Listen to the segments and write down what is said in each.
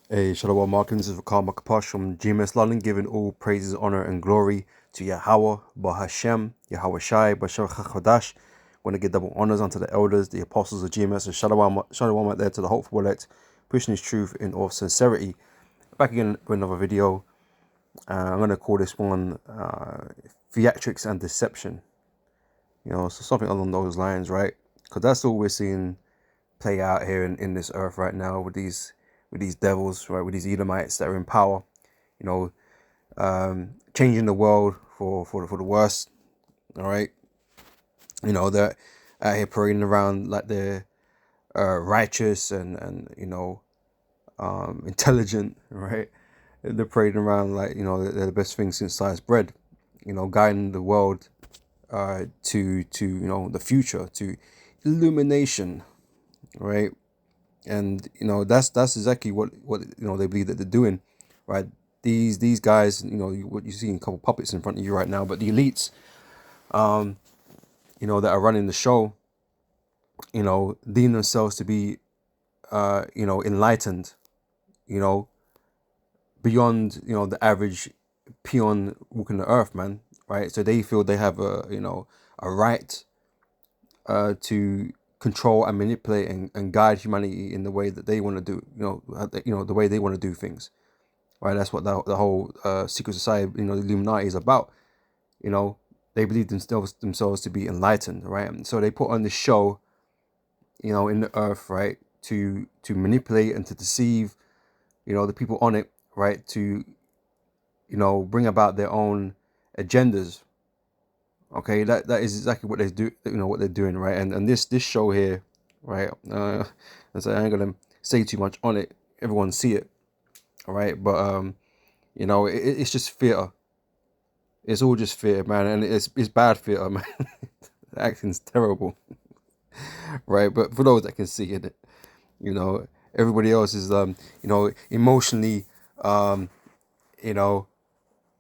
Hey, Shalom Markins is Rakal Makapash from GMS London, giving all praises, honor, and glory to Yahweh, Bahashem, Yahweh Shai, Bashar Chachadash. Want to give double honors unto the elders, the apostles of GMS, and Shalom out there to the hopeful elect, pushing his truth in all sincerity. Back again with another video. I'm going to call this one Theatrics and Deception. So something along those lines, right? Because that's all we're seeing play out here in this earth right now with these devils, right? With these Edomites that are in power, you know, changing the world for the worse. All right, they're out here parading around like they're righteous and intelligent, right? They're parading around like they're the best thing since sliced bread, guiding the world to the future, to illumination, right? And that's exactly what they believe that they're doing, right? These guys, what you see in a couple puppets in front of you right now, but the elites, that are running the show, deem themselves to be enlightened, you know beyond the average peon walking the earth, man, right? So they feel they have a right to control and manipulate and guide humanity in the way that they want to do, the way they want to do things, right? That's what the whole secret society, the Illuminati, is about. They believe themselves to be enlightened, right? And so they put on this show, in the earth, right, to manipulate and to deceive, the people on it, right, to bring about their own agendas. Okay, that is exactly what they do. What they're doing, right? And this show here, right? And so I ain't gonna say too much on it. Everyone see it, all right? But it's just theater. It's all just theater, man, and it's bad theater, man. The acting's terrible, right? But for those that can see it, everybody else is emotionally, you know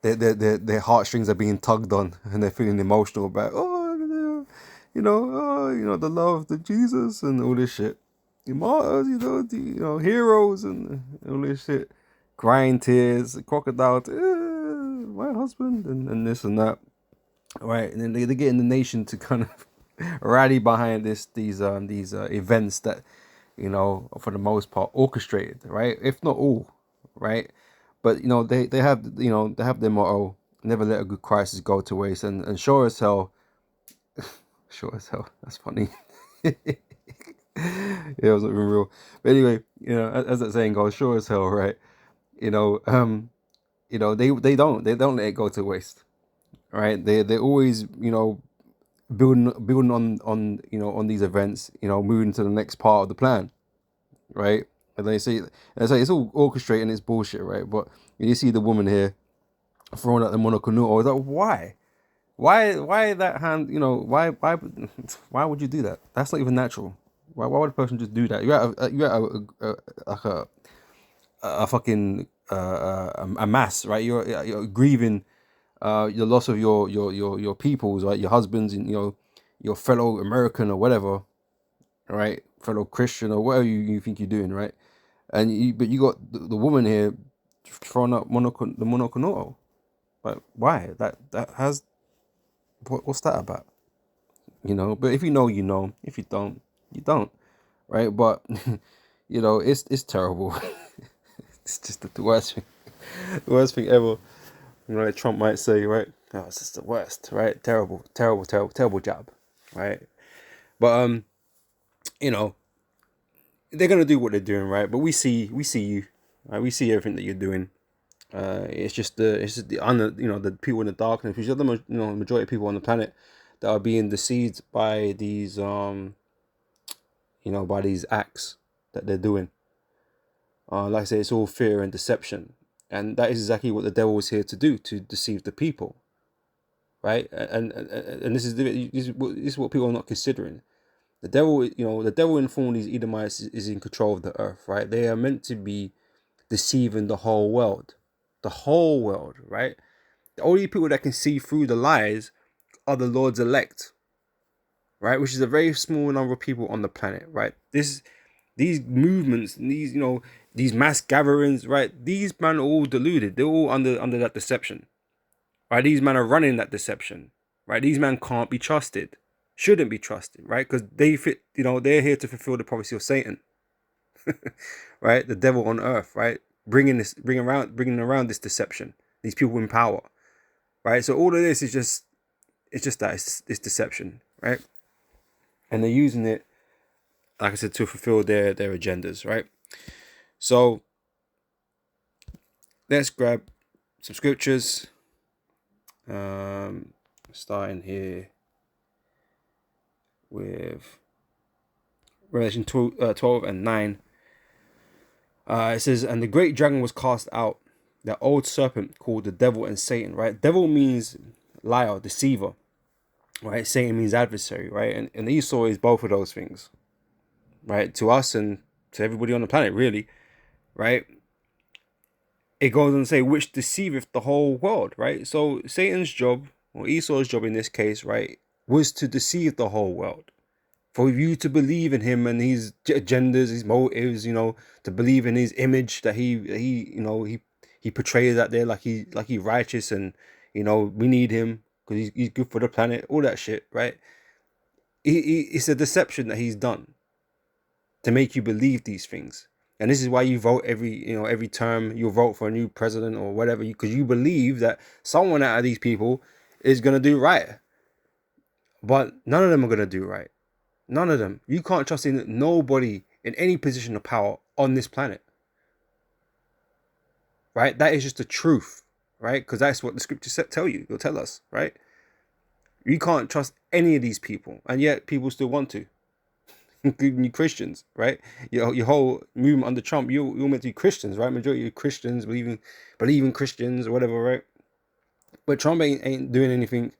their heartstrings are being tugged on, and they're feeling emotional about the love of Jesus and all this shit. The martyrs, heroes and all this shit, crying tears, crocodile my husband and this and that, right? And then they're getting the nation to kind of rally behind these events that for the most part orchestrated, right? If not all, right? But they have their motto: never let a good crisis go to waste. And sure as hell, that's funny. Yeah, it wasn't even real. But anyway, as that saying goes, sure as hell, right? You know, um, they don't let it go to waste, right? They always building on these events, moving to the next part of the plan, right? And they say it's all orchestrated and it's bullshit, right? But when you see the woman here throwing out the monoconuto, is like, why that hand? Why would you do that? That's not even natural. Why would a person just do that? You're at like a fucking a mass, right? You're grieving the loss of your peoples, right? Your husbands and your fellow American or whatever, right? Fellow Christian or whatever you think you're doing, right? But you got the woman here throwing up the monoconoto. Like, why? That has what's that about? But if you know, you know. If you don't, you don't, right? But it's terrible. It's just the worst thing, the worst thing ever. Like Trump might say, right? No, it's just the worst, right? Terrible, terrible, terrible, terrible job, right? But you know, they're gonna do what they're doing, right? But we see you, right? We see everything that you're doing. It's just the people in the darkness, which are the majority of people on the planet that are being deceived by these by these acts that they're doing. Like I say, it's all fear and deception, and that is exactly what the devil is here to do, to deceive the people, right? And this is what people are not considering. The devil in form of these Edomites is in control of the earth, right? They are meant to be deceiving the whole world, right? The only people that can see through the lies are the Lord's elect, right? Which is a very small number of people on the planet, right? These movements, these, these mass gatherings, right? These men are all deluded. They're all under that deception, right? These men are running that deception, right? These men can't be trusted, shouldn't be trusted, right? Because they fit, they're here to fulfill the prophecy of Satan, right? The devil on earth, right? Bringing around this deception, these people in power, right? So all of this is just, it's deception, right? And they're using it, like I said, to fulfill their agendas, right? So let's grab some scriptures. Starting here with Revelation 12 and 9. It says, and the great dragon was cast out, that old serpent called the devil and Satan, right? Devil means liar, deceiver, right? Satan means adversary, right? And Esau is both of those things, right? To us and to everybody on the planet, really, right? It goes on to say, which deceiveth the whole world, right? So Satan's job, or Esau's job in this case, right, was to deceive the whole world. For you to believe in him and his agendas, his motives, to believe in his image that he portrays out there like he righteous, and we need him because he's good for the planet, all that shit, right? It's a deception that he's done to make you believe these things. And this is why you vote every term. You'll vote for a new president or whatever, because you believe that someone out of these people is going to do right. But none of them are going to do right. None of them. You can't trust in nobody in any position of power on this planet. Right? That is just the truth. Right? Because that's what the scriptures tell you. They'll tell us. Right? You can't trust any of these people. And yet people still want to. Including you Christians, right? Your whole movement under Trump, you're meant to be Christians, right? Majority of Christians believe in Christians or whatever, right? But Trump ain't doing anything,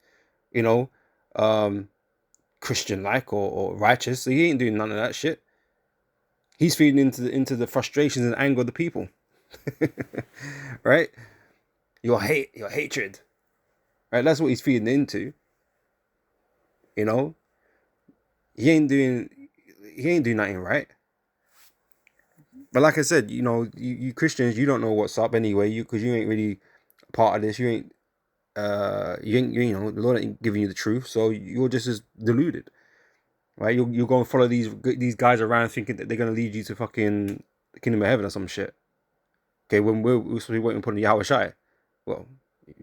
Christian like or righteous. So he ain't doing none of that shit. He's feeding into the frustrations and anger of the people. Right? Your hatred. Right? That's what he's feeding into. He ain't doing nothing right. But like I said, you Christians, you don't know what's up anyway, because you ain't really part of this. You ain't the Lord ain't giving you the truth, so you're just as deluded, right? You'll go and follow these guys around thinking that they're gonna lead you to fucking the kingdom of heaven or some shit. Okay, when we're supposed to be waiting upon the Yahweh Shai, well,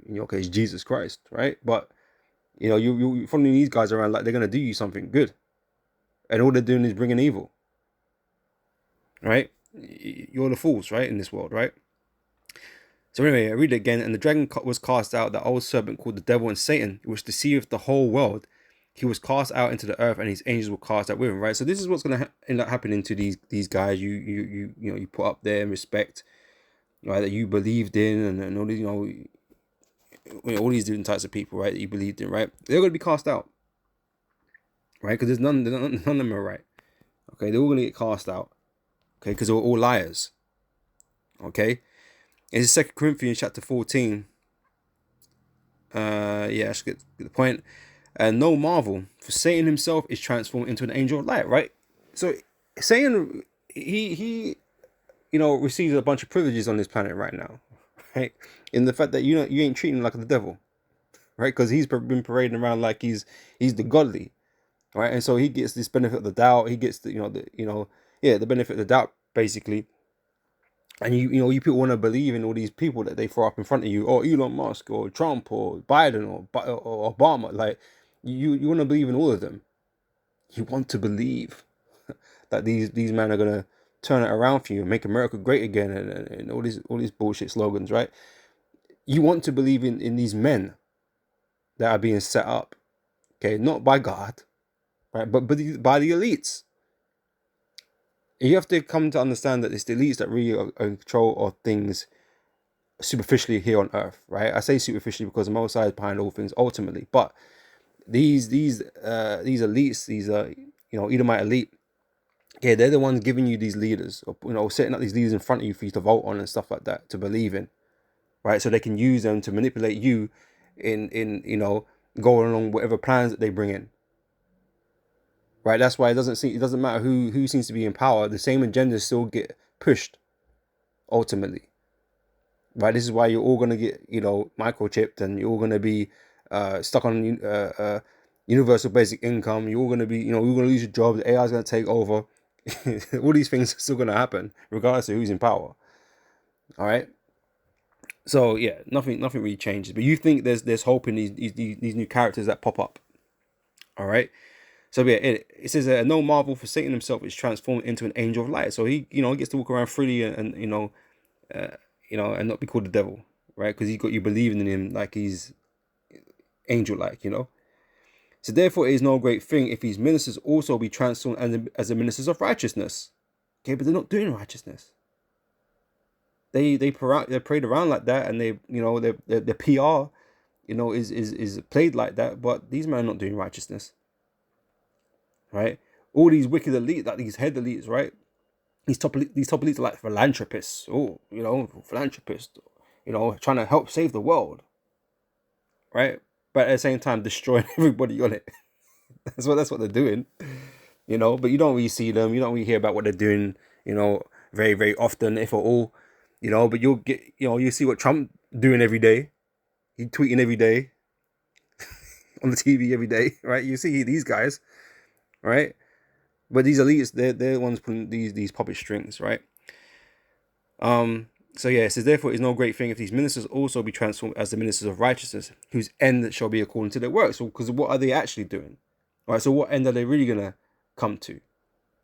in your case, Jesus Christ, right? But you're following these guys around like they're gonna do you something good, and all they're doing is bringing evil, right? You're the fools, right, in this world, right? So anyway, I read it again. And the dragon was cast out, that old serpent called the devil and Satan, which deceiveth the whole world. He was cast out into the earth, and his angels were cast out with him, right? So this is what's going to end up happening to these guys you put up there in respect, right? That you believed in, and all these all these different types of people, right? That you believed in, right? They're going to be cast out, right? Because none of them are right. Okay, they're all going to get cast out. Okay, because they're all liars. Okay, it's 2 Corinthians chapter 14. I should get the point. And no marvel, for Satan himself is transformed into an angel of light, right? So Satan, he receives a bunch of privileges on this planet right now, right? In the fact that you ain't treating him like the devil, right? Because he's been parading around like he's the godly, right? And so he gets this benefit of the doubt. He gets the benefit of the doubt, basically. And you people want to believe in all these people that they throw up in front of you, or Elon Musk, or Trump, or Biden, or Obama. Like you want to believe in all of them. You want to believe that these men are gonna turn it around for you and make America great again, and all these bullshit slogans, right? You want to believe in these men that are being set up, okay, not by God, right, but by the elites. You have to come to understand that it's the elites that really are in control of things superficially here on earth, right? I say superficially because the Most High is behind all things ultimately. But these elites, these Edomite elite, yeah, they're the ones giving you these leaders, or setting up these leaders in front of you for you to vote on and stuff like that, to believe in, right? So they can use them to manipulate you in going along whatever plans that they bring in. right? That's why it doesn't matter who seems to be in power. The same agendas still get pushed ultimately, right? This is why you're all gonna get microchipped, and you're all gonna be stuck on universal basic income. You're all gonna be you're gonna lose your jobs. AI is gonna take over. All these things are still gonna happen regardless of who's in power. All right. So yeah, nothing really changes. But you think there's hope in these new characters that pop up. All right. So yeah, it says no marvel, for Satan himself is transformed into an angel of light. So he gets to walk around freely and and not be called the devil, right? Because he's got you believing in him like he's angel like, So therefore it is no great thing if his ministers also be transformed as the ministers of righteousness. Okay, but they're not doing righteousness. They parade around like that, and they their PR is played like that, but these men are not doing righteousness, right? All these wicked elites, like these head elites, right? These top elites are like philanthropists. Oh, philanthropists, trying to help save the world, right? But at the same time, destroying everybody on it. That's what they're doing, But you don't really see them. You don't really hear about what they're doing, very very often, if at all, But you'll get, you see what Trump doing every day. He tweeting every day on the TV every day, right? You see these guys, right? But these elites, they're the ones putting these puppet strings, right? So yeah, it says, therefore it is no great thing if these ministers also be transformed as the ministers of righteousness, whose end shall be according to their works. So, because what are they actually doing? Right? So what end are they really gonna come to?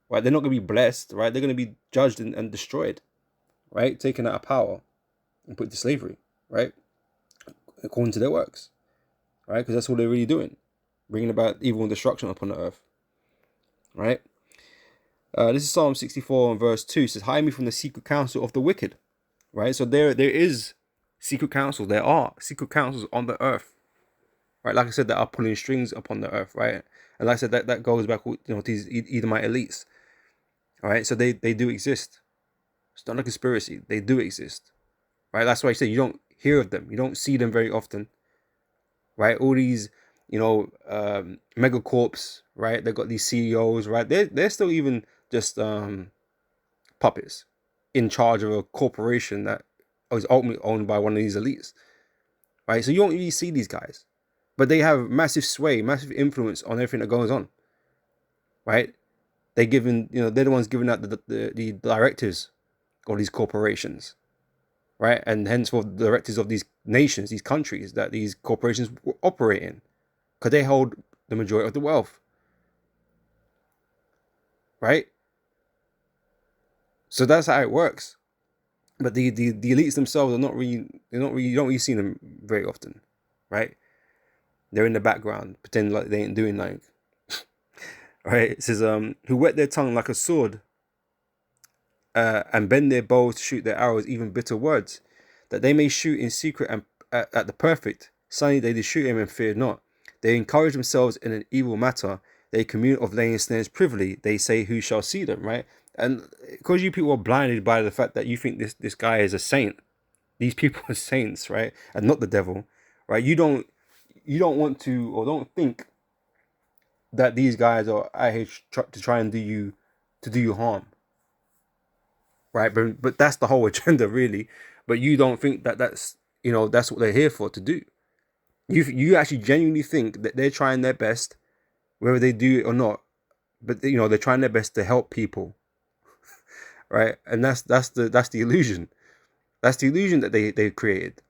Right? They're not gonna be blessed, right? They're gonna be judged and destroyed, right? Taken out of power and put to slavery, right? According to their works, right? Because that's what they're really doing, bringing about evil and destruction upon the earth, right? This is Psalm 64 and verse 2. It says, hide me from the secret counsel of the wicked. Right? So there is secret counsel. There are secret counsels on the earth. Right? Like I said, that are pulling strings upon the earth, right? And like I said, that goes back to these Edomite elites. All right, so they do exist. It's not a conspiracy. They do exist. Right? That's why I say you don't hear of them. You don't see them very often. Right? All these, megacorps, right? They've got these CEOs, right? They're still even just puppets in charge of a corporation that is ultimately owned by one of these elites, right? So you don't really see these guys, but they have massive sway, massive influence on everything that goes on, right? They're the ones giving out the directives of these corporations, right? And henceforth the directors of these nations, these countries that these corporations operate in, because they hold the majority of the wealth, right? So that's how it works. But the elites themselves are not really, you don't really see them very often, right? They're in the background, pretending like they ain't doing nothing. Right? It says, who wet their tongue like a sword, and bend their bows to shoot their arrows, even bitter words, that they may shoot in secret and at the perfect. Suddenly they did shoot him and feared not. They encourage themselves in an evil matter. They commune of laying snares privily. They say, who shall see them, right? And because you people are blinded by the fact that you think this guy is a saint, these people are saints, right, and not the devil, right? You don't want to, or don't think that these guys are out here to try and do you harm, right? But that's the whole agenda, really. But you don't think that that's that's what they're here for, to do. You actually genuinely think that they're trying their best, whether they do it or not. But they're trying their best to help people, right? And that's the illusion. That's the illusion that they've created,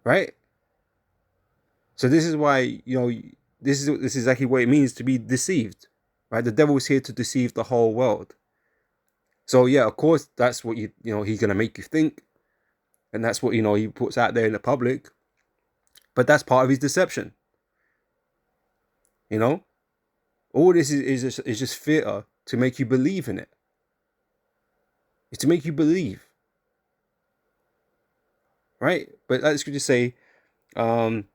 right? So this is why this is exactly what it means to be deceived, right? The devil is here to deceive the whole world. So yeah, of course, that's what he's gonna make you think, and that's what he puts out there in the public. But that's part of his deception. All this is just theater to make you believe in it. It's to make you believe, right? But let's just say, the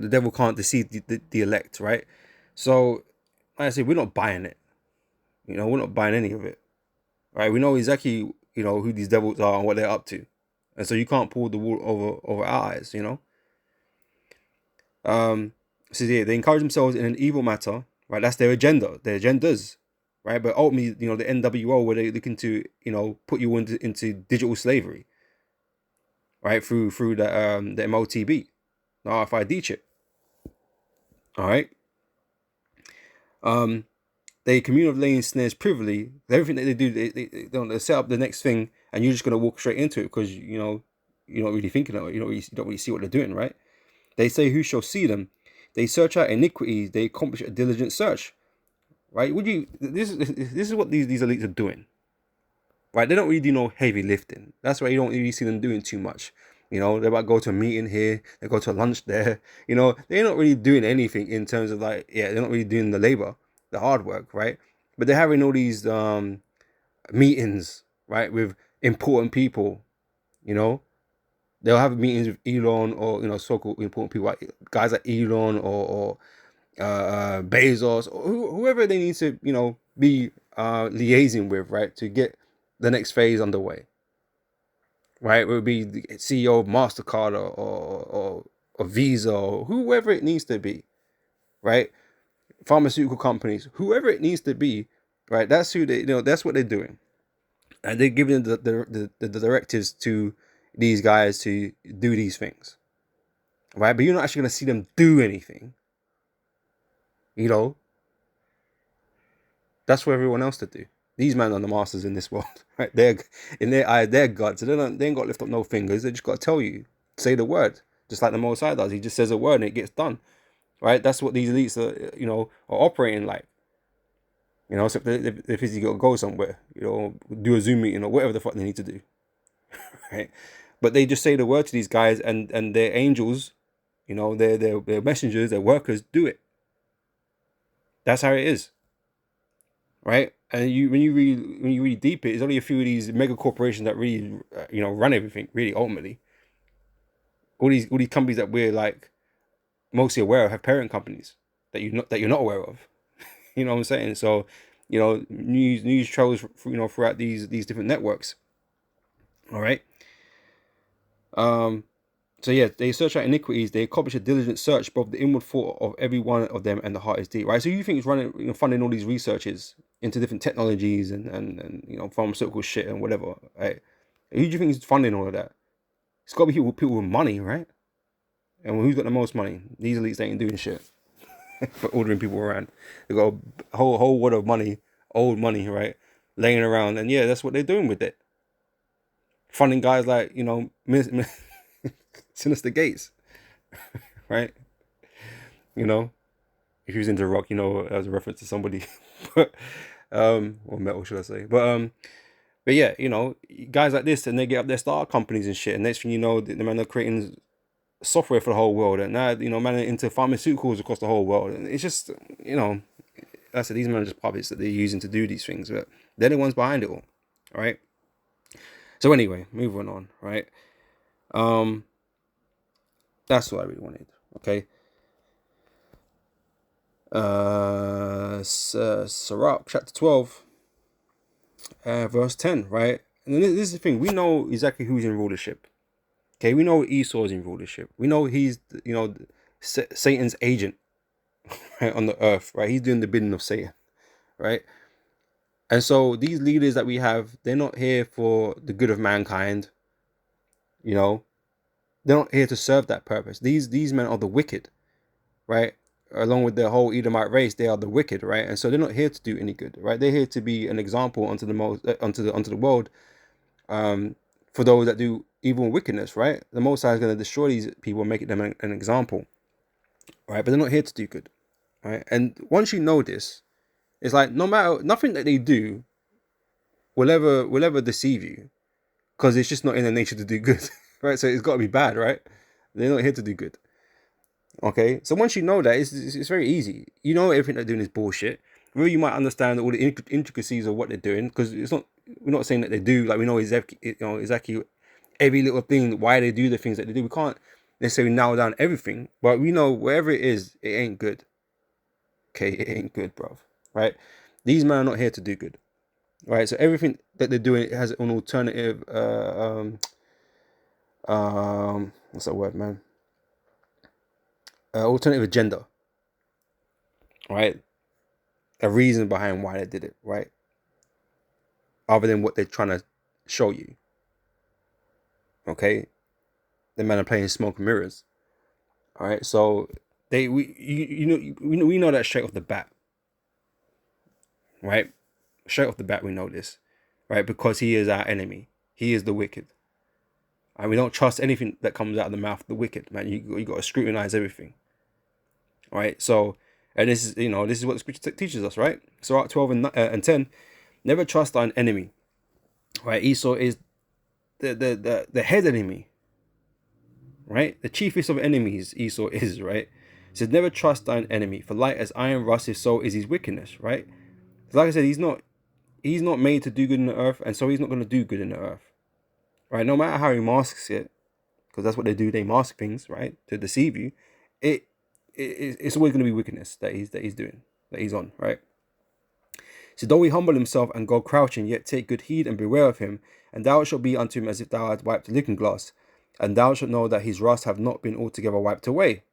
devil can't deceive the elect, right? So, like I say, we're not buying it. We're not buying any of it, right? We know exactly, who these devils are and what they're up to, and so you can't pull the wool over our eyes, So yeah, they encourage themselves in an evil matter, right? That's their agenda, their agendas, right? But ultimately, the NWO, where they're looking to, put you into digital slavery, right? Through the MOTB, the RFID chip. All right. They commune of laying snares privily. Everything that they do, they set up the next thing, and you're just gonna walk straight into it because you're not really thinking of it. You don't really see what they're doing, right? They say, "Who shall see them?" They search out iniquities. They accomplish a diligent search. Right? Would you? This is what these elites are doing. Right? They don't really do no heavy lifting. That's why you don't really see them doing too much. They're about to go to a meeting here. They go to lunch there. They're not really doing anything in terms of like, yeah, they're not really doing the labor, the hard work, right? But they're having all these meetings, right, with important people. You know, they'll have meetings with Elon or so-called important people, like guys like Elon or Bezos or whoever they need to be liaising with, right, to get the next phase underway, right? It would be the CEO of MasterCard or Visa or whoever it needs to be, right? Pharmaceutical companies, whoever it needs to be, right? That's who that's what they're doing, and they're giving the directives to these guys to do these things, right? But you're not actually going to see them do anything. That's for everyone else to do. These men are the masters in this world, right? They're in their eye, they're God. So they ain't got to lift up no fingers. They just got to tell you, say the word, just like the Most High does. He just says a word and it gets done, right? That's what these elites are operating like. So if they physically got to go somewhere, do a Zoom meeting or whatever the fuck they need to do, right? But they just say the word to these guys, and their angels, their messengers, their workers do it. That's how it is. Right? And when you really deep it, it's only a few of these mega corporations that really run everything. Really, ultimately, all these companies that we're like mostly aware of have parent companies that you're not aware of. You know what I'm saying? So, news travels throughout these different networks. All right. So yeah, they search out iniquities. They accomplish a diligent search, both the inward thought of every one of them and the heart is deep. Right. So you think it's running, funding all these researches into different technologies and pharmaceutical shit and whatever. Right. Who do you think is funding all of that? It's got to be people with money, right? And who's got the most money? These elites ain't doing shit but ordering people around. They got a whole wad of money, old money, right, laying around, and yeah, that's what they're doing with it. Funding guys like Sinister Gates, right? If he was into rock, as a reference to somebody, but or metal, should I say? But yeah, guys like this, and they get up their startup companies and shit, and next thing you know, the man are creating software for the whole world, and now man are into pharmaceuticals across the whole world, and it's just I said these men are just puppets that they're using to do these things, but they're the ones behind it all right? So anyway, moving on, right? That's what I really wanted. Okay. Sirach chapter 12, verse 10, right? And this is the thing, we know exactly who's in rulership. Okay, we know Esau's in rulership. We know he's Satan's agent, right, on the earth, right? He's doing the bidding of Satan, right? And so these leaders that we have, they're not here for the good of mankind. They're not here to serve that purpose. These men are the wicked, right? Along with the whole Edomite race, they are the wicked, right? And so they're not here to do any good, right? They're here to be an example unto the world, for those that do evil and wickedness, right? The Most High is going to destroy these people and make them an example, right? But they're not here to do good, right? And once you know this, it's like nothing that they do will ever deceive you, because it's just not in their nature to do good, right? So it's got to be bad, right? They're not here to do good. Okay, so once you know that, it's very easy. Everything they're doing is bullshit. Really, you might understand all the intricacies of what they're doing, because we're not saying that they do, like, we know exactly every little thing, why they do the things that they do. We can't necessarily narrow down everything, but we know wherever it is, it ain't good. Okay, it ain't good, bruv. Right? These men are not here to do good. Right? So everything that they're doing has an alternative. What's that word, man? Alternative agenda. right? A reason behind why they did it, right? Other than what they're trying to show you. Okay? The men are playing smoke and mirrors. All right, so we know that straight off the bat, right? Straight off the bat, we know this, right? Because he is our enemy. He is the wicked, and we don't trust anything that comes out of the mouth of the wicked, man. You got to scrutinize everything, right? So, and this is what the scripture teaches us, right? So, at 12 and 10, never trust thine enemy, right? Esau is the head enemy, right? The chiefest of enemies, Esau is, right? It says, never trust thine enemy, for light as iron rusteth, so is his wickedness, right? Like I said, he's not made to do good in the earth, and so he's not going to do good in the earth, right? No matter how he masks it, because that's what they do, they mask things, right, to deceive you. It's always going to be wickedness that he's doing, that he's on, right? So though he humble himself and go crouching, yet take good heed and beware of him, and thou shalt be unto him as if thou hadst wiped a looking glass, and thou shalt know that his rust have not been altogether wiped away.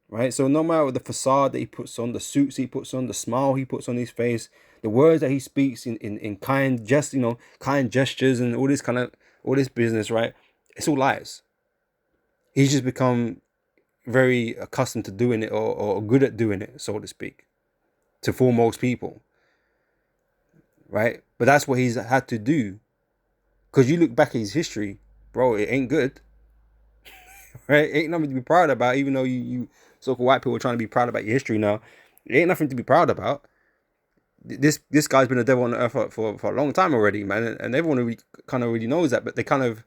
Right? So no matter the facade that he puts on, the suits he puts on, the smile he puts on his face, the words that he speaks in kind kind gestures and all this business, right? It's all lies. He's just become very accustomed to doing it, or good at doing it, so to speak, to fool most people. Right? But that's what he's had to do. Because you look back at his history, bro, it ain't good. Right? It ain't nothing to be proud about, even though you so-called white people are trying to be proud about your history now. It ain't nothing to be proud about. This guy's been a devil on the earth for a long time already, man. And everyone already knows that, but they kind of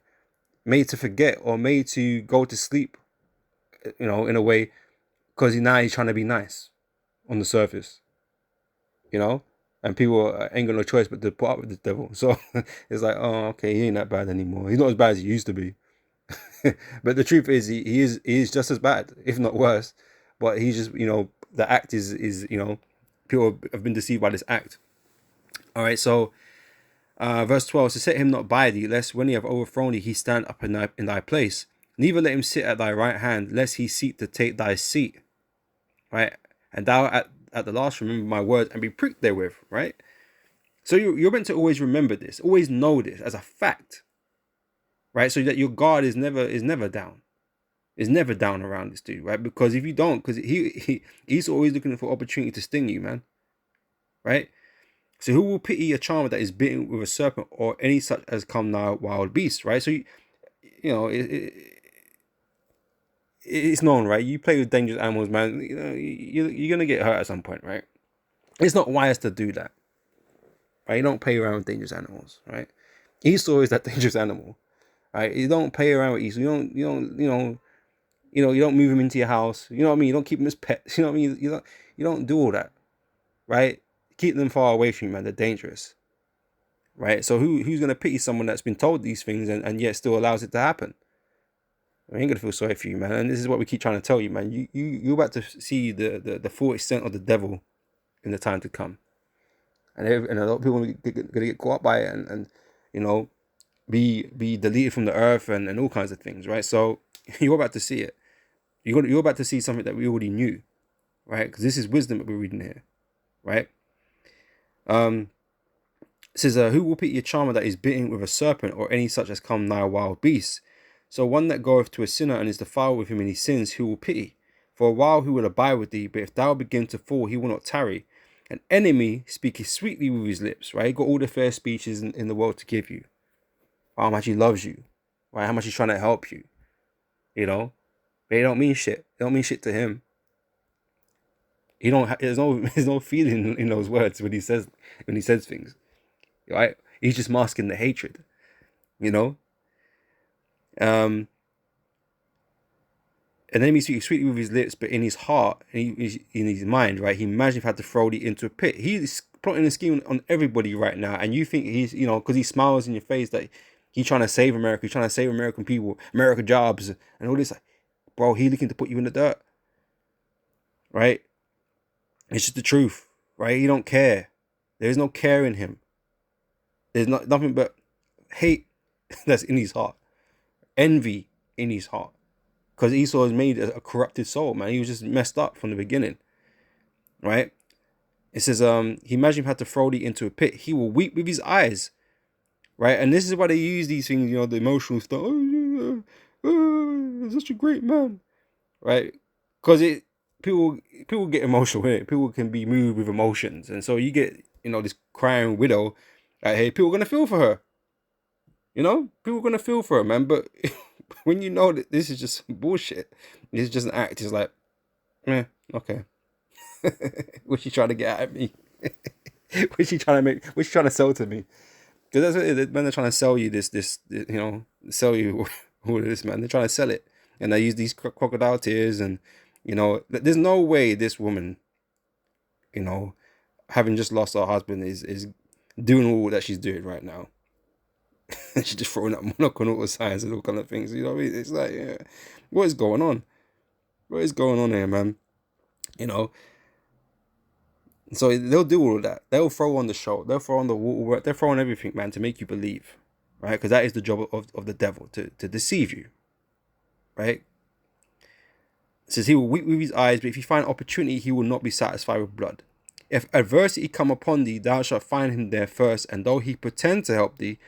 made to forget or made to go to sleep, in a way, because now he's trying to be nice on the surface, and people ain't got no choice but to put up with the devil. So it's like, oh, okay, he ain't that bad anymore. He's not as bad as he used to be. But the truth is, he is just as bad, if not worse. But he's just, the act is people have been deceived by this act. All right, so verse 12 says, set him not by thee, lest when he have overthrown thee, he stand up in thy place. Neither let him sit at thy right hand, lest he seek to take thy seat. Right, and thou at the last remember my words and be pricked therewith. Right, so you're meant to always remember this, always know this as a fact. Right, so that your guard is never down. Is never down around this dude, right? Because if you don't, because he's always looking for opportunity to sting you, man. Right? So who will pity a charmer that is bitten with a serpent, or any such as come nigh wild beast, right? So it's known, right? You play with dangerous animals, man. You're gonna get hurt at some point, right? It's not wise to do that, right? You don't play around with dangerous animals, right? Esau is that dangerous animal, right? You don't play around with Esau. You don't move him into your house. You know what I mean? You don't keep him as pets. You know what I mean? You don't do all that, right? Keep them far away from you, man. They're dangerous, right? So who's gonna pity someone that's been told these things and yet still allows it to happen? I ain't gonna feel sorry for you, man. And this is what we keep trying to tell you, man. You're about to see the full extent of the devil in the time to come, and a lot of people are gonna get caught up by it, and be deleted from the earth and all kinds of things, right? So you're about to see it. You're about to see something that we already knew, right? Because this is wisdom that we're reading here, right? It says, who will pity a charmer that is bitten with a serpent, or any such as come nigh a wild beast? So one that goeth to a sinner and is defiled with him in his sins, who will pity? For a while he will abide with thee, but if thou begin to fall, he will not tarry. An enemy speaketh sweetly with his lips, right? He got all the fair speeches in the world to give you. How much he loves you, right? How much he's trying to help you, But they don't mean shit. They don't mean shit to him. There's no feeling in those words when he says things, right? He's just masking the hatred, And then he speaks sweetly with his lips, but in his heart, in his mind, right? He imagines if he had to throw thee into a pit. He's plotting a scheme on everybody right now, and you think he's, because he smiles in your face that he's trying to save America, he's trying to save American people, American jobs, and all this. Bro, he's looking to put you in the dirt, right? It's just the truth, right? He don't care. There's no care in him. There's nothing but hate that's in his heart, envy in his heart. Because Esau is made a corrupted soul, man. He was just messed up from the beginning. right? It says, he imagine had to throw thee into a pit. He will weep with his eyes, right? And this is why they use these things, the emotional stuff. Such a great man, right? Because people get emotional, innit? People can be moved with emotions, and so you get this crying widow. Like, hey, people are gonna feel for her. People are gonna feel for her, man. But when you know that this is just bullshit, this is just an act. It's like, okay. What's she trying to get at me? What's she trying to sell to me? Because that's what it is. Man, they're trying to sell you this, sell you all of this, man. They're trying to sell it. And they use these crocodile tears. And, there's no way this woman, having just lost her husband, is doing all that she's doing right now. She's just throwing up monoclonal signs and all kind of things. You know what I mean? It's like, yeah, what is going on? What is going on here, man? So they'll do all of that. They'll throw on the show. They'll throw on the water. They'll throw on everything, man, to make you believe, right? Because that is the job of the devil, to deceive you, right? It says he will weep with his eyes, but if he find opportunity, he will not be satisfied with blood. If adversity come upon thee, thou shalt find him there first, and though he pretend to help thee,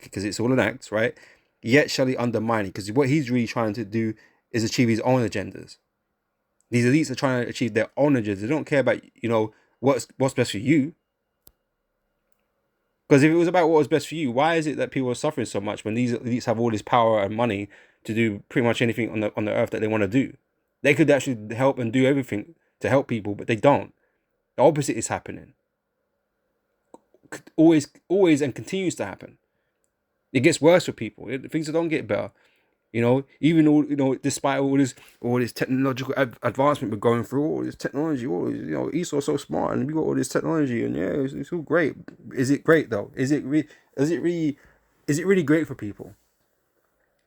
because it's all an act, right? Yet shall he undermine it, because what he's really trying to do is achieve his own agendas. These elites are trying to achieve their own agendas. They don't care about, what's best for you. Because if it was about what was best for you, why is it that people are suffering so much when these elites have all this power and money to do pretty much anything on the earth that they want to do? They could actually help and do everything to help people, but they don't. The opposite is happening. Always and continues to happen. It gets worse for people. Things don't get better. Even all, despite all this technological advancement we're going through, all this technology, Esau's so smart, and we got all this technology, and yeah, it's all great. Is it great though? Is it really great for people?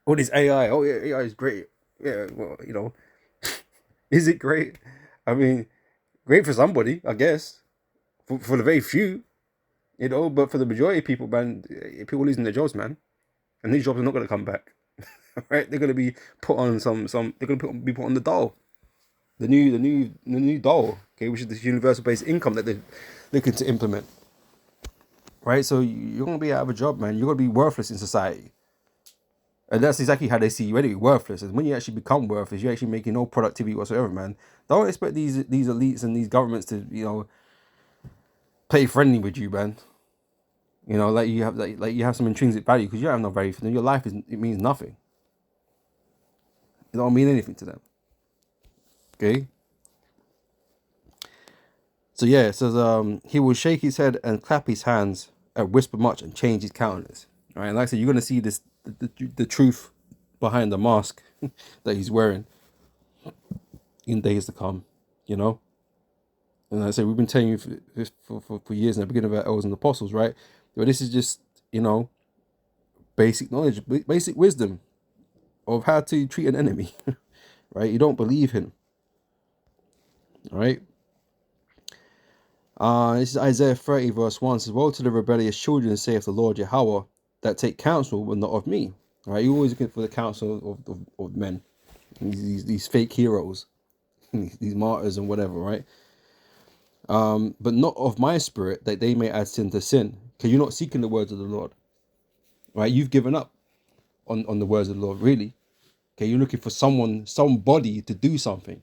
All this AI, oh yeah, AI is great. Yeah, well, is it great? I mean, great for somebody, I guess. For the very few, but for the majority of people, man, people losing their jobs, man, and these jobs are not going to come back. Right, they're gonna be put on some. They're gonna be put on the dole, the new dole. Okay, which is this universal basic income that they're looking to implement. Right, so you're gonna be out of a job, man. You're gonna be worthless in society, and that's exactly how they see you anyway, worthless. And when you actually become worthless, you're actually making no productivity whatsoever, man. Don't expect these elites and these governments to play friendly with you, man. Like you have some intrinsic value, because you have no value for them. Your life means nothing. It don't mean anything to them. Okay. So yeah, it says he will shake his head and clap his hands and whisper much and change his countenance. All right, and like I said, you're gonna see the truth behind the mask that he's wearing in days to come. And like I say, we've been telling you for years now, beginning of our elders and apostles, right? But this is just basic knowledge, basic wisdom of how to treat an enemy. Right? You don't believe him. All right. This is Isaiah 30 verse 1. It says, woe to the rebellious children, saith the Lord Yahweh, that take counsel but not of me. All right, you're always looking for the counsel of men, these fake heroes, these martyrs and whatever, right? But not of my spirit, that they may add sin to sin. Because you're not seeking the words of the Lord, right? You've given up on the words of the Lord, really. Okay, you're looking for somebody to do something.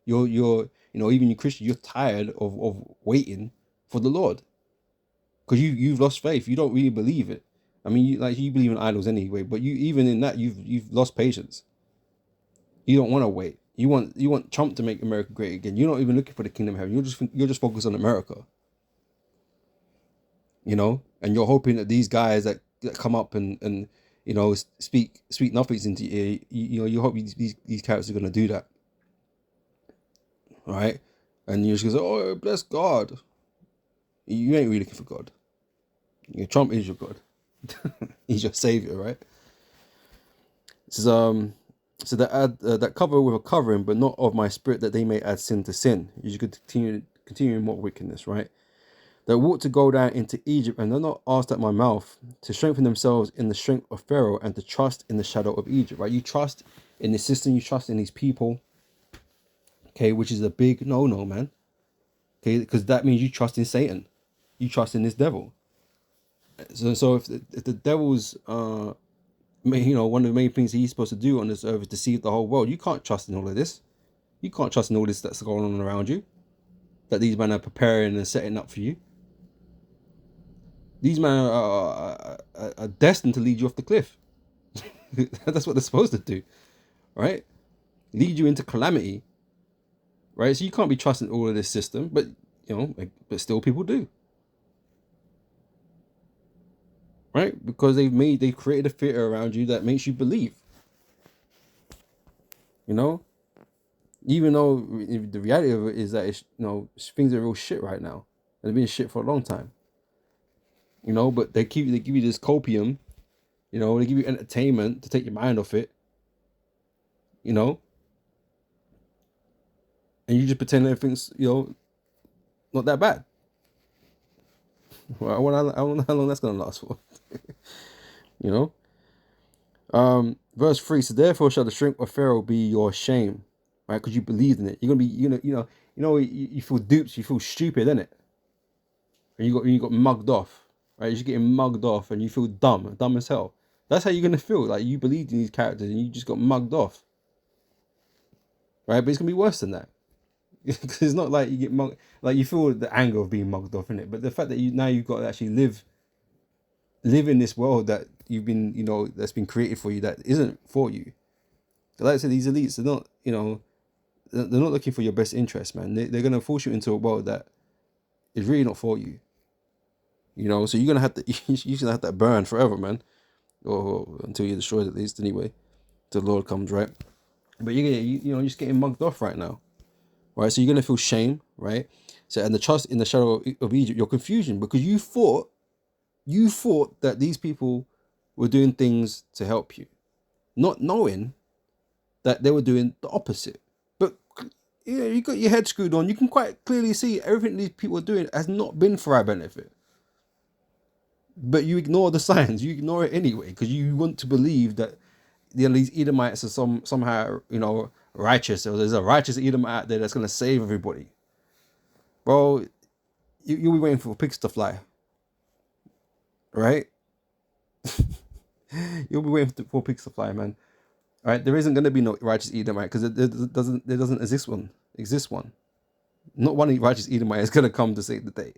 You're even you Christian, you're tired of waiting for the Lord, because you've lost faith. You don't really believe it. I mean, you believe in idols anyway, but even in that you've lost patience. You don't want to wait. You want Trump to make America great again. You're not even looking for the kingdom of heaven. You're just focused on America. And you're hoping that these guys that come up and speak nothings into your ear, you hope these characters are going to do that. All right, and you're just going to say, oh, bless God. You ain't really looking for God. Trump is your God. He's your savior, right? This is so that cover with a covering, but not of my spirit, that they may add sin to sin. You should continue in more wickedness, right? That walk to go down into Egypt, and they're not asked at my mouth, to strengthen themselves in the strength of Pharaoh, and to trust in the shadow of Egypt, right? You trust in the system, you trust in these people, okay, which is a big no-no, man. Okay, because that means you trust in Satan, you trust in this devil. So if the devil's one of the main things he's supposed to do on this earth is deceive the whole world, you can't trust in all of this. You can't trust in all this that's going on around you, that these men are preparing and setting up for you. These men are destined to lead you off the cliff. That's what they're supposed to do, right? Lead you into calamity, right? So you can't be trusting all of this system, but but still people do, right? Because they created a theater around you that makes you believe, even though the reality of it is that things are real shit right now, and they've been shit for a long time, but they give you this copium, they give you entertainment to take your mind off it, and you just pretend everything's not that bad. Well, I wonder how long that's gonna last for. Verse 3. So therefore shall the strength of Pharaoh be your shame, right? Because you believed in it. You're gonna be, you feel duped, you feel stupid, innit? And you got mugged off, right? You're just getting mugged off, and you feel dumb as hell. That's how you're gonna feel. Like you believed in these characters, and you just got mugged off, right? But it's gonna be worse than that. Because it's not like you get mugged, like you feel the anger of being mugged off in it, but the fact that you've got to actually live in this world that you've been, that's been created for you, that isn't for you. Like I said, these elites, they're not, they're not looking for your best interest, man. They're gonna force you into a world that is really not for you. So you're gonna have to burn forever, man, or until you're destroyed, at least, anyway, till the Lord comes, right? But you're just getting mugged off right now. Right, so you're gonna feel shame, right? So, and the trust in the shadow of Egypt, your confusion, because you thought that these people were doing things to help you, not knowing that they were doing the opposite. But you got your head screwed on. You can quite clearly see everything these people are doing has not been for our benefit. But you ignore the signs. You ignore it anyway because you want to believe that these Edomites are somehow righteous, or there's a righteous Edomite out there that's going to save everybody. Bro, you'll be waiting for pigs to fly, right? You'll be waiting for pigs to fly, man. All right, there isn't going to be no righteous Edomite because there doesn't exist one. Not one righteous Edomite is going to come to save the day,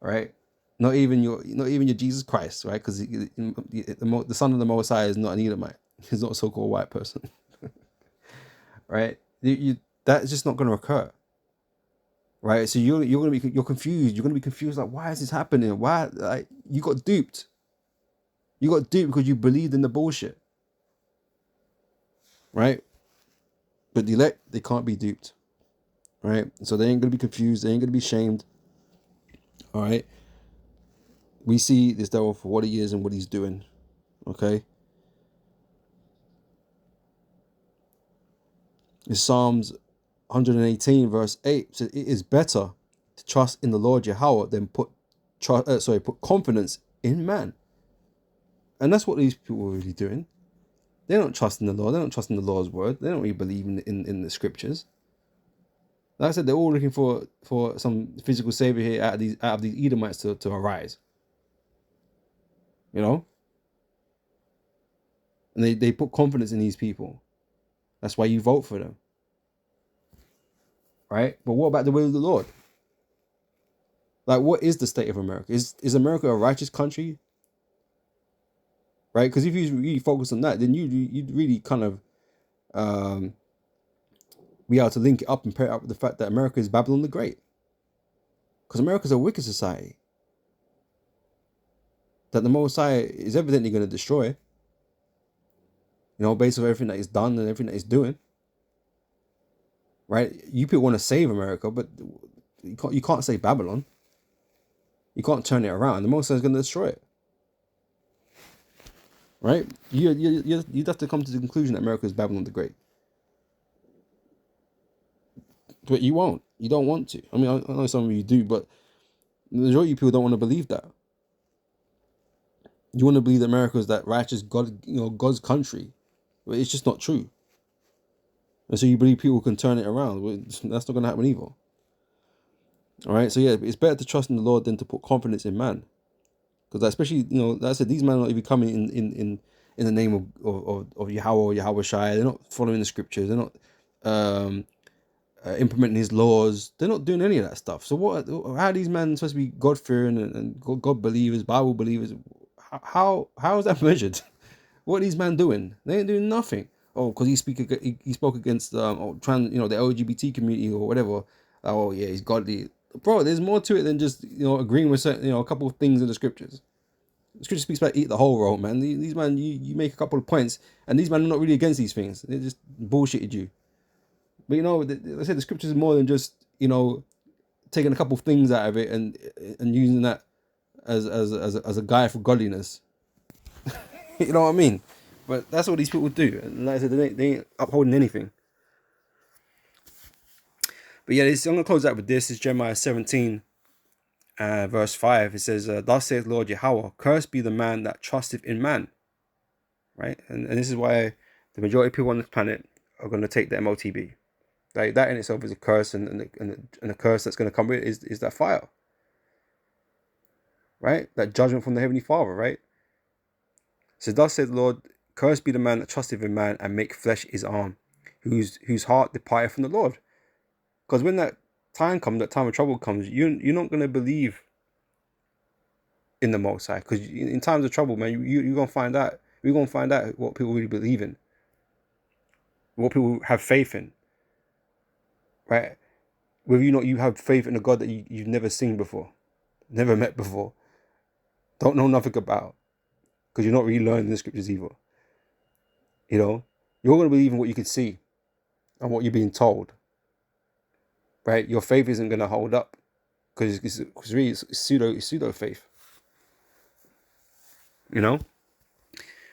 right? Not even your Jesus Christ, right? Because the son of the Most High is not an Edomite. He's not a so-called white person. Right? That's just not going to occur. Right? So you're confused. You're going to be confused. Like, why is this happening? Why? Like, you got duped. You got duped because you believed in the bullshit. Right? But the elect, they can't be duped. Right? So they ain't going to be confused. They ain't going to be shamed. All right? We see this devil for what he is and what he's doing. Okay? In Psalms 118 verse 8 says, it is better to trust in the Lord Yahweh than put confidence in man. And that's what these people are really doing. They don't trust in the Lord. They don't trust in the Lord's word. They don't really believe in the scriptures. Like I said, they're all looking for some physical savior here out of these Edomites to arise. And they put confidence in these people. That's why you vote for them. Right? But what about the will of the Lord? Like, what is the state of America? Is America a righteous country? Right? Because if you really focus on that, then you'd really kind of be able to link it up and pair it up with the fact that America is Babylon the Great. Because America is a wicked society that the Most High is evidently going to destroy. Based on everything that he's done and everything that he's doing. Right? You people want to save America, but you can't save Babylon. You can't turn it around. The Most High is going to destroy it. Right? You'd have to come to the conclusion that America is Babylon the Great. But you won't. You don't want to. I mean, I know some of you do, but the majority of people don't want to believe that. You want to believe that America is that righteous God, God's country. But it's just not true. And so you believe people can turn it around. Well, that's not going to happen either. All right. So yeah, it's better to trust in the Lord than to put confidence in man. Because especially, like I said, these men are not even coming in the name of Yahweh or Yahweh Shai. They're not following the scriptures. They're not um, implementing his laws. They're not doing any of that stuff. So what? How are these men supposed to be God fearing and God believers, Bible believers? How is that measured? What are these men doing? They ain't doing nothing. Oh, because he spoke against the LGBT community or whatever. Oh yeah, he's godly, bro. There's more to it than just agreeing with certain, a couple of things in the scriptures. The scripture speaks about eat the whole roll, man. These man, you make a couple of points, and these men are not really against these things. They just bullshitted you. But I said the scriptures is more than just taking a couple of things out of it and using that as a guide for godliness. You know what I mean? But that's what these people do. And like I said, they ain't upholding anything. But yeah, I'm going to close out with this. It's Jeremiah 17, verse 5. It says, thus saith Lord Yahweh, cursed be the man that trusteth in man. Right? And this is why the majority of people on this planet are going to take the MOTB. Like, that in itself is a curse, and the curse that's going to come with it is that fire. Right? That judgment from the Heavenly Father, right? So thus said the Lord, cursed be the man that trusteth in man and make flesh his arm, whose heart departeth from the Lord. Because when that time comes, that time of trouble comes, you're not going to believe in the Most High. Because in times of trouble, man, you're going to find out. We're going to find out what people really believe in. What people have faith in. Right? Whether you have faith in a God that you've never seen before. Never met before. Don't know nothing about. Because you're not really learning the scriptures either. You're going to believe in what you can see. And what you're being told. Right? Your faith isn't going to hold up. Because it's really pseudo faith.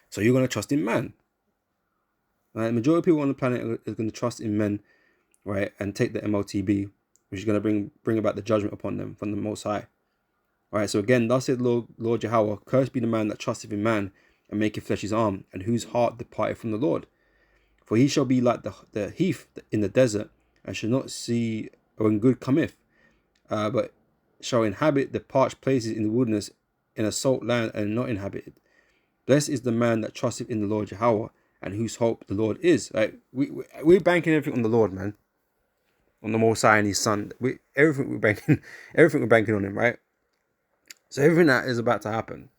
So you're going to trust in man. Right? The majority of people on the planet are going to trust in men, right, and take the MOTB, which is going to bring about the judgment upon them from the Most High. All right. So again, thus said Lord Yahweh, cursed be the man that trusteth in man and maketh flesh his arm, and whose heart departeth from the Lord. For he shall be like the heath in the desert, and shall not see when good cometh, but shall inhabit the parched places in the wilderness, in a salt land, and not inhabited. Blessed is the man that trusteth in the Lord Yahweh, and whose hope the Lord is. Like we're banking everything on the Lord, man, on the Most High and His Son. Everything we're banking on Him, right? So everything that is about to happen,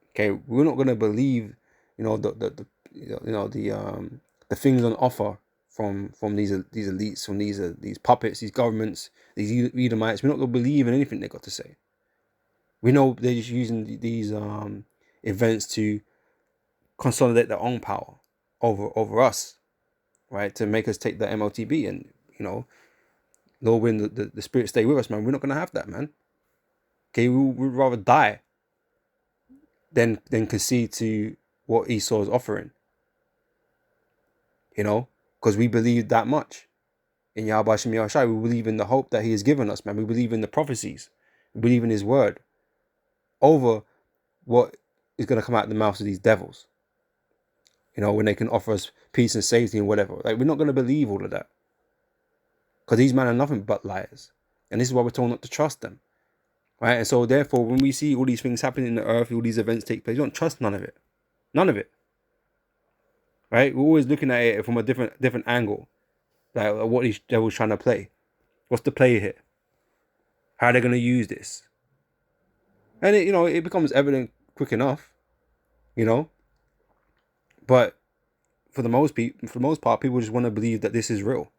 okay, we're not gonna believe, the things on offer from these elites, from these puppets, these governments, these Edomites. We're not gonna believe in anything they got to say. We know they're just using these events to consolidate their own power over us, right? To make us take the MOTB, and Lord, when the spirit stay with us, man, we're not gonna have that, man. Okay, we'd rather die than concede to what Esau is offering. Because we believe that much in Yahweh Shem Yahushai. We believe in the hope that He has given us, man. We believe in the prophecies. We believe in His word over what is going to come out of the mouths of these devils. When they can offer us peace and safety and whatever. Like, we're not going to believe all of that. Because these men are nothing but liars. And this is why we're told not to trust them. Right? And so therefore, when we see all these things happening in the earth, all these events take place, we don't trust none of it. None of it. Right? We're always looking at it from a different angle. Like, what these devils trying to play. What's the play here? How are they going to use this? And it becomes evident quick enough. But for the most part, people just want to believe that this is real.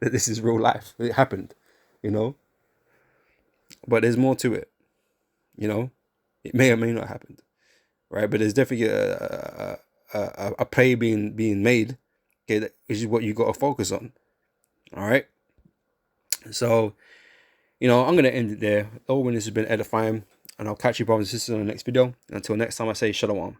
That this is real life. It happened. But there's more to it. It may or may not happen. Right? But there's definitely a play being made. Okay, which is what you got to focus on. All right. So, I'm going to end it there. This has been edifying, and I'll catch you brothers and sisters on the next video. Until next time, I say shalom.